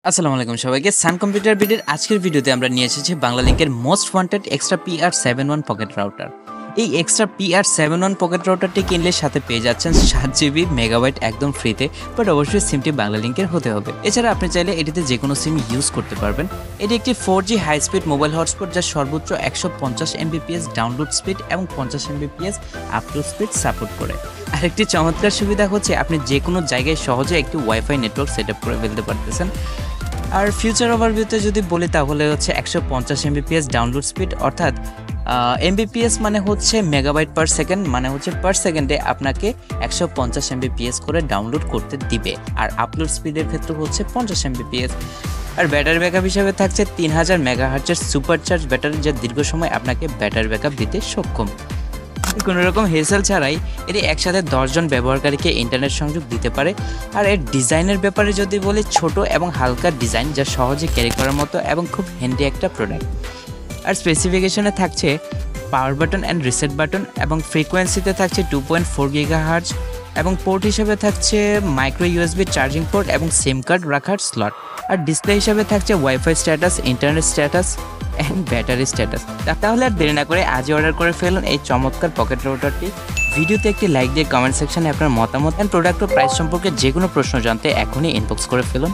আসসালামু আলাইকুম সবাইকে সান কম্পিউটার বিডের আজকের ভিডিওতে আমরা নিয়ে এসেছি বাংলালিংকের most wanted extra PR71 pocket router. এই এক্সট্রা PR71 পকেট রাউটারটি কিনলে সাথে পেয়ে যাচ্ছেন 7GB মেগাবাইট একদম ফ্রিতে, বাট অবশ্যই সিমটি বাংলালিংকের হতে হবে। এছাড়া আপনি চাইলে এটিতে যে কোনো সিম ইউজ করতে পারবেন। এটি একটি 4G high speed mobile hotspot যা সর্বোচ্চ 150 Mbps ডাউনলোড স্পিড এবং 50 Mbps আপলোড স্পিড সাপোর্ট করে। আরেকটি চমৎকার সুবিধা হচ্ছে আপনি যে কোনো জায়গায় সহজে একটি ওয়াইফাই নেটওয়ার্ক সেট আপ করে ফেলতে পারতেছেন। আর ফিউচার ওভারভিউতে যদি বলি তাহলে হচ্ছে 150 Mbps ডাউনলোড স্পিড, অর্থাৎ Mbps মানে হচ্ছে মেগাবাইট পার সেকেন্ড, মানে হচ্ছে পার সেকেন্ডে আপনাকে 150 Mbps করে ডাউনলোড করতে দিবে। আর আপলোড স্পিডের ক্ষেত্রে হচ্ছে 50 Mbps। আর ব্যাটারি ব্যাকআপ হিসাবে থাকছে 3000 মেগাহার্টজের সুপার চার্জ ব্যাটারি, যা দীর্ঘ সময় আপনাকে ব্যাটারি ব্যাকআপ দিতে সক্ষম। কোনো রকম হেসেল ছাড়াই এটি একসাথে 10 জন ব্যবহারকারীকে ইন্টারনেট সংযোগ দিতে পারে। আর এর ডিজাইনের ব্যাপারে যদি বলি, ছোট এবং হালকা ডিজাইন যা সহজে ক্যারি করার মতো এবং খুব হ্যান্ডি একটা প্রোডাক্ট। আর স্পেসিফিকেশনে থাকছে power button and reset button, এবং ফ্রিকোয়েন্সিতে থাকছে 2.4 GHz, এবং পোর্ট হিসেবে থাকছে মাইক্রো USB চার্জিং পোর্ট এবং সিম কার্ড রাখার স্লট। আর ডিসপ্লে হিসাবে থাকছে wifi status, internet status and battery status. তাহলে আর দেরি না করে আজই অর্ডার করে ফেলুন এই চমৎকার পকেট রাউটারটি। ভিডিওতে একটি লাইক দিয়ে কমেন্ট সেকশনে আপনার মতামত অ্যান্ড প্রোডাক্ট ও প্রাইস সম্পর্কে যে কোনো প্রশ্ন জানতে এখনই ইনবক্স করে ফেলুন।